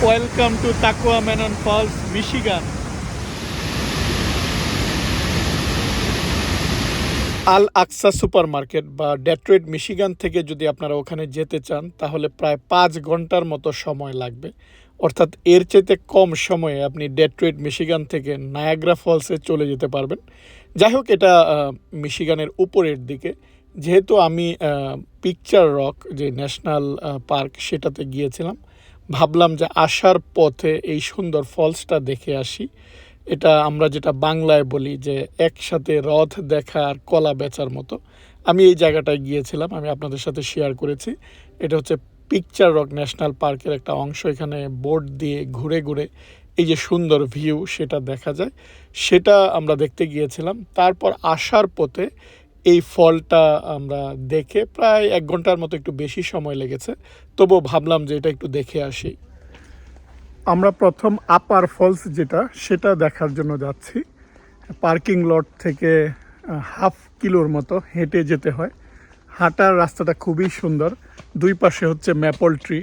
Welcome to Tahquamenon falls, Michigan. Al Aqsa supermarket বা Detroit Michigan থেকে যদি আপনারা ওখানে যেতে চান তাহলে প্রায় 5 ঘন্টার মতো সময় লাগবে। অর্থাৎ এর চাইতে কম সময়ে আপনি ডেট্রয়েট মিশিগান থেকে নায়াগ্রা ফলসে চলে যেতে পারবেন। যাই হোক, এটা মিশিগানের উপরের দিকে। যেহেতু আমি পিকচার রক যে ন্যাশনাল পার্ক সেটাতে গিয়েছিলাম, ভাবলাম যে আসার পথে এই সুন্দর ফলসটা দেখে আসি। এটা আমরা যেটা বাংলায় বলি যে একসাথে হ্রদ দেখা আর কলা বেচার মতো। আমি এই জায়গাটায় গিয়েছিলাম, আমি আপনাদের সাথে শেয়ার করেছি। এটা হচ্ছে পিকচার রক ন্যাশনাল পার্কের একটা অংশ। এখানে বোট দিয়ে ঘুরে ঘুরে এই যে সুন্দর ভিউ সেটা দেখা যায়, সেটা আমরা দেখতে গিয়েছিলাম। তারপর আসার পথে এই ফলটা আমরা দেখে প্রায় 1 ঘন্টার মতো, একটু বেশি সময় লেগেছে, তবুও ভাবলাম যে এটা একটু দেখে আসি। আমরা প্রথম আপার ফলস যেটা সেটা দেখার জন্য যাচ্ছি। পার্কিং লট থেকে হাফ কিলোর মতো হেঁটে যেতে হয়। হাঁটার রাস্তাটা খুবই সুন্দর, দুই পাশে হচ্ছে ম্যাপল ট্রি।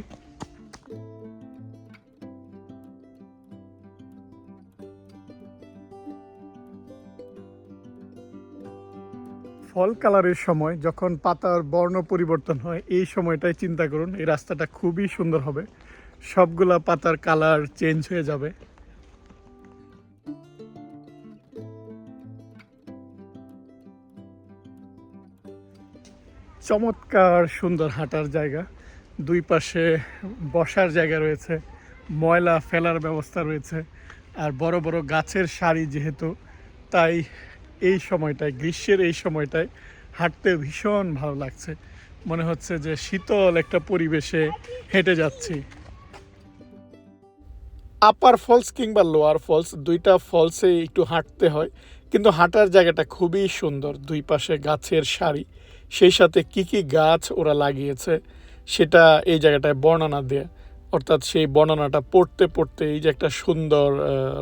ফল কালারের সময় যখন পাতার বর্ণ পরিবর্তন হয়, এই সময়টাই চিন্তা করুন, এই রাস্তাটা খুবই সুন্দর হবে। সবগুলা পাতার কালার চেঞ্জ হয়ে যাবে। চমৎকার সুন্দর হাঁটার জায়গা, দুই পাশে বসার জায়গা রয়েছে, ময়লা ফেলার ব্যবস্থা রয়েছে, আর বড় বড় গাছের সারি যেহেতু, তাই এই সময়টায়, গ্রীষ্মের এই সময়টায় হাঁটতে ভীষণ ভালো লাগছে। মনে হচ্ছে যে শীতল একটা পরিবেশে হেঁটে যাচ্ছি। আপার ফলস কিংবা লোয়ার ফলস, দুইটা ফলসে একটু হাঁটতে হয়, কিন্তু হাঁটার জায়গাটা খুবই সুন্দর। দুই পাশে গাছের সারি, সেই সাথে কি কি গাছ ওরা লাগিয়েছে সেটা এই জায়গাটায় বর্ণনা দেয়। অর্থাৎ সেই বর্ণনাটা পড়তে পড়তে এই যে একটা সুন্দর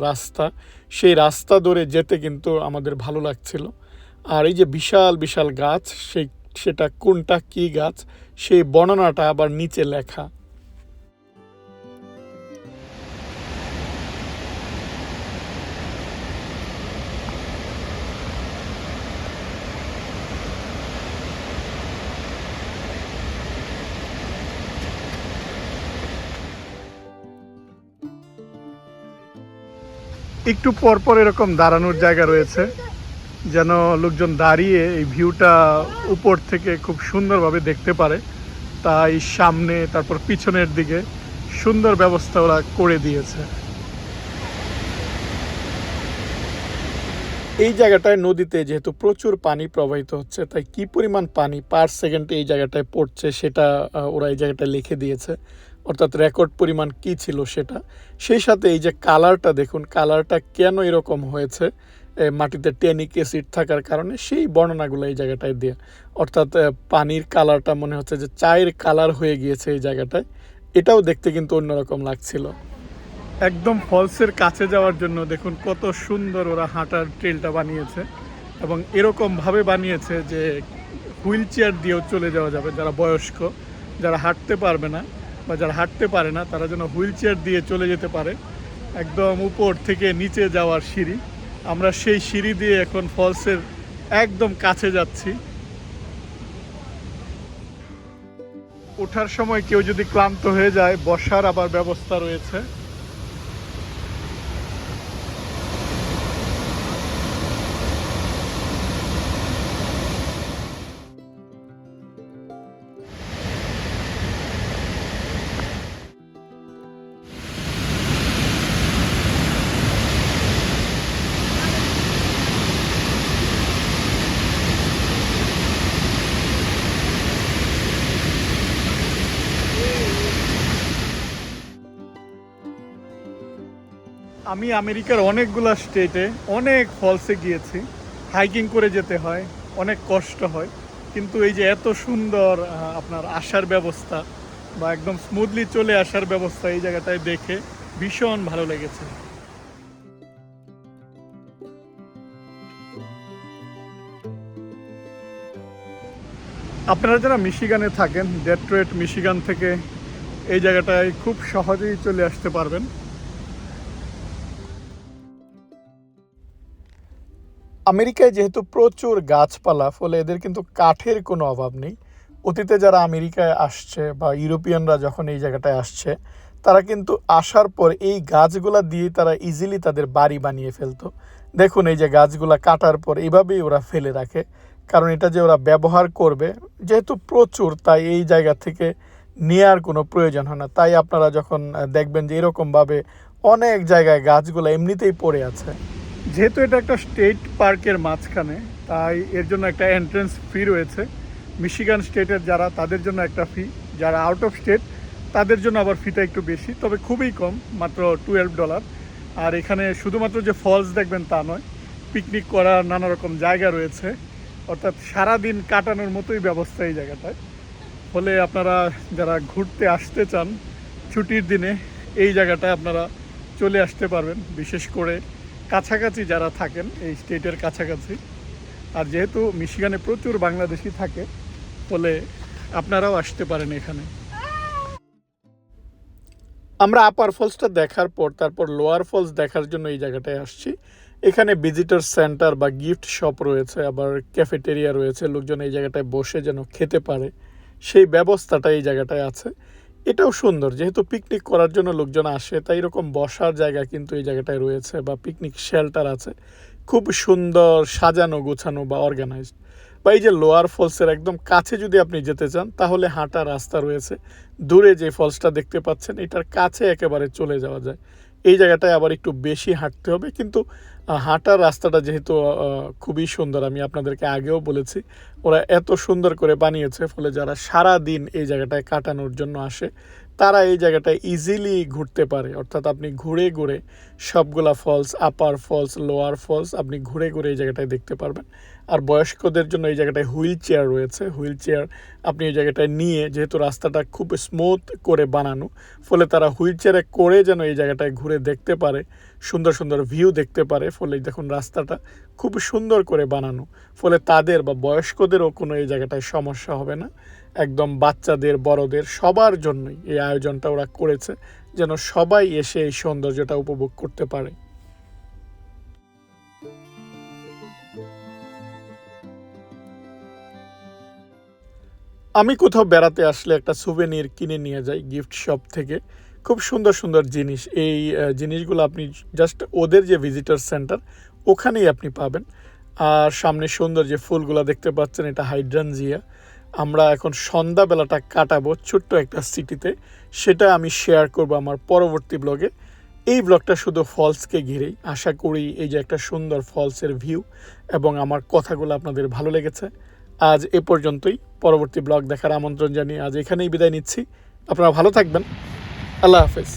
রাস্তা, সেই রাস্তা ধরে যেতে কিন্তু আমাদের ভালো লাগছিল। আর এই যে বিশাল বিশাল গাছ, সেটা কোনটা কি গাছ সেই বর্ণনাটা আবার নিচে লেখা। একটু পর পর এরকম দাঁড়ানোর জায়গা রয়েছে, যেন লোকজন দাঁড়িয়ে এই ভিউটা উপর থেকে খুব সুন্দরভাবে দেখতে পারে। তাই সামনে তারপর পিছনের দিকে সুন্দর ব্যবস্থা ওরা করে দিয়েছে। এই জায়গাটায় নদীতে যেহেতু প্রচুর পানি প্রবাহিত হচ্ছে, তাই কি পরিমাণ পানি পার সেকেন্ডে এই জায়গাটায় পড়ছে সেটা ওরা এই জায়গাটায় লিখে দিয়েছে। অর্থাৎ রেকর্ড পরিমাণ কি ছিল সেটা। সেই সাথে এই যে কালারটা দেখুন, কালারটা কেন এরকম হয়েছে, মাটিতে ট্যানিক অ্যাসিড থাকার কারণে, সেই বর্ণনাগুলো এই জায়গাটায় দেয়া। অর্থাৎ পানির কালারটা মনে হচ্ছে যে চায়ের কালার হয়ে গিয়েছে এই জায়গাটায়। এটাও দেখতে কিন্তু অন্যরকম লাগছিল। একদম ফলসের কাছে যাওয়ার জন্য দেখুন কত সুন্দর ওরা হাঁটার ট্রেলটা বানিয়েছে, এবং এরকমভাবে বানিয়েছে যে হুইল চেয়ার দিয়েও চলে যাওয়া যাবে। যারা বয়স্ক, যারা হাঁটতে পারবে না বা যারা হাঁটতে পারে না, তারা যেন হুইল চেয়ার দিয়ে চলে যেতে পারে। একদম উপর থেকে নিচে যাওয়ার সিঁড়ি, আমরা সেই সিঁড়ি দিয়ে এখন ফলসের একদম কাছে যাচ্ছি। ওঠার সময় কেউ যদি ক্লান্ত হয়ে যায়, বসার আবার ব্যবস্থা রয়েছে। আমি আমেরিকার অনেকগুলো স্টেটে অনেক ফলসে গিয়েছি, হাইকিং করে যেতে হয়, অনেক কষ্ট হয়, কিন্তু এই যে এত সুন্দর আপনার আসার ব্যবস্থা বা একদম স্মুথলি চলে আসার ব্যবস্থা এই জায়গাটায় দেখে ভীষণ ভালো লেগেছে। আপনারা যারা মিশিগানে থাকেন, ডেট্রয়েট মিশিগান থেকে এই জায়গাটায় খুব সহজেই চলে আসতে পারবেন। আমেরিকায় যেহেতু প্রচুর গাছপালা, ফলে এদের কিন্তু কাঠের কোনো অভাব নেই। অতীতে যারা আমেরিকায় আসছে বা ইউরোপিয়ানরা যখন এই জায়গাটায় আসছে, তারা কিন্তু আসার পর এই গাছগুলা দিয়েই তারা ইজিলি তাদের বাড়ি বানিয়ে ফেলতো। দেখুন এই যে গাছগুলা কাটার পর এভাবেই ওরা ফেলে রাখে, কারণ এটা যে ওরা ব্যবহার করবে যেহেতু প্রচুর, তাই এই জায়গা থেকে নেওয়ার কোনো প্রয়োজন হয় না। তাই আপনারা যখন দেখবেন যে এরকমভাবে অনেক জায়গায় গাছগুলো এমনিতেই পড়ে আছে। যেহেতু এটা একটা স্টেট পার্কের মাঝখানে, তাই এর জন্য একটা এন্ট্রেন্স ফি রয়েছে। মিশিগান স্টেটের যারা, তাদের জন্য একটা ফি, যারা আউট অফ স্টেট তাদের জন্য আবার ফিটা একটু বেশি, তবে খুবই কম, মাত্র $12। আর এখানে শুধুমাত্র যে ফলস দেখবেন তা নয়, পিকনিক করার নানা রকম জায়গা রয়েছে, অর্থাৎ সারাদিন কাটানোর মতোই ব্যবস্থা এই জায়গাটায়। ফলে আপনারা যারা ঘুরতে আসতে চান ছুটির দিনে, এই জায়গাটায় আপনারা চলে আসতে পারবেন, বিশেষ করে কাছাকাছি যারা থাকেন এই স্টেটের কাছাকাছি। আর যেহেতু মিশিগানে প্রচুর বাংলাদেশি থাকে, ফলে আপনারাও আসতে পারেন এখানে। আমরা আপার ফলসটা দেখার পর তারপর লোয়ার ফলস দেখার জন্য এই জায়গাটায় আসছি। এখানে ভিজিটর সেন্টার বা গিফট শপ রয়েছে, আবার ক্যাফেটেরিয়া রয়েছে, লোকজন এই জায়গাটায় বসে যেন খেতে পারে সেই ব্যবস্থাটা এই জায়গাটায় আছে। এটাও সুন্দর, যেহেতু পিকনিক করার জন্য লোকজন আসে, তাই এরকম বসার জায়গা কিন্তু এই জায়গাটায় রয়েছে বা পিকনিক শেল্টার আছে, খুব সুন্দর সাজানো গোছানো বা অর্গানাইজড। বা এই যে লোয়ার ফলসের একদম কাছে যদি আপনি যেতে চান, তাহলে হাঁটা রাস্তা রয়েছে। দূরে যে ফলসটা দেখতে পাচ্ছেন এটার কাছে একেবারে চলে যাওয়া যায়। এই জায়গাটায় আবার একটু বেশি হাঁটতে হবে, কিন্তু হাঁটার রাস্তাটা যেহেতু খুবই সুন্দর, আমি আপনাদেরকে আগেও বলেছি, ওরা এত সুন্দর করে বানিয়েছে, ফলে যারা সারা দিন এই জায়গাটায় কাটানোর জন্য আসে তারা এই জায়গাটায় ইজিলি ঘুরতে পারে। অর্থাৎ আপনি ঘুরে ঘুরে সবগুলা ফলস, আপার ফলস, লোয়ার ফলস আপনি ঘুরে ঘুরে এই জায়গাটায় দেখতে পারবেন। আর বয়স্কদের জন্য এই জায়গাটায় হুইল চেয়ার রয়েছে। হুইল চেয়ার আপনি এই জায়গাটায় নিয়ে, যেহেতু রাস্তাটা খুব স্মুথ করে বানানো, ফলে তারা হুইল চেয়ারে করে যেন এই জায়গাটায় ঘুরে দেখতে পারে, সুন্দর সুন্দর ভিউ দেখতে পারে। ফলে দেখুন রাস্তাটা খুব সুন্দর করে বানানো, ফলে তাদের বা বয়স্কদেরও কোনো এই জায়গাটায় সমস্যা হবে না। একদম বাচ্চাদের, বড়দের সবার জন্যই এই আয়োজনটা ওরা করেছে, যেন সবাই এসে এই সৌন্দর্যটা উপভোগ করতে পারে। আমি কোথাও বেড়াতে আসলে একটা সুভেনির কিনে নিয়ে যাই গিফট শপ থেকে, খুব সুন্দর সুন্দর জিনিস। এই জিনিসগুলো আপনি জাস্ট ওদের যে ভিজিটর সেন্টার ওখানেই আপনি পাবেন। আর সামনে সুন্দর যে ফুলগুলো দেখতে পাচ্ছেন, এটা হাইড্রানজিয়া। আমরা এখন সন্ধ্যাবেলাটা কাটাবো ছোট্ট একটা সিটিতে, সেটা আমি শেয়ার করব আমার পরবর্তী ব্লগে। এই ব্লগটা শুধু ফলসকে ঘিরেই। আশা করি এই যে একটা সুন্দর ফলসের ভিউ এবং আমার কথাগুলো আপনাদের ভালো লেগেছে। আজ এ পর্যন্তই, পরবর্তী ব্লগ দেখার আমন্ত্রণ জানিয়ে আজ এখানেই বিদায় নিচ্ছি। আপনারা ভালো থাকবেন। আল্লাহ হাফেজ।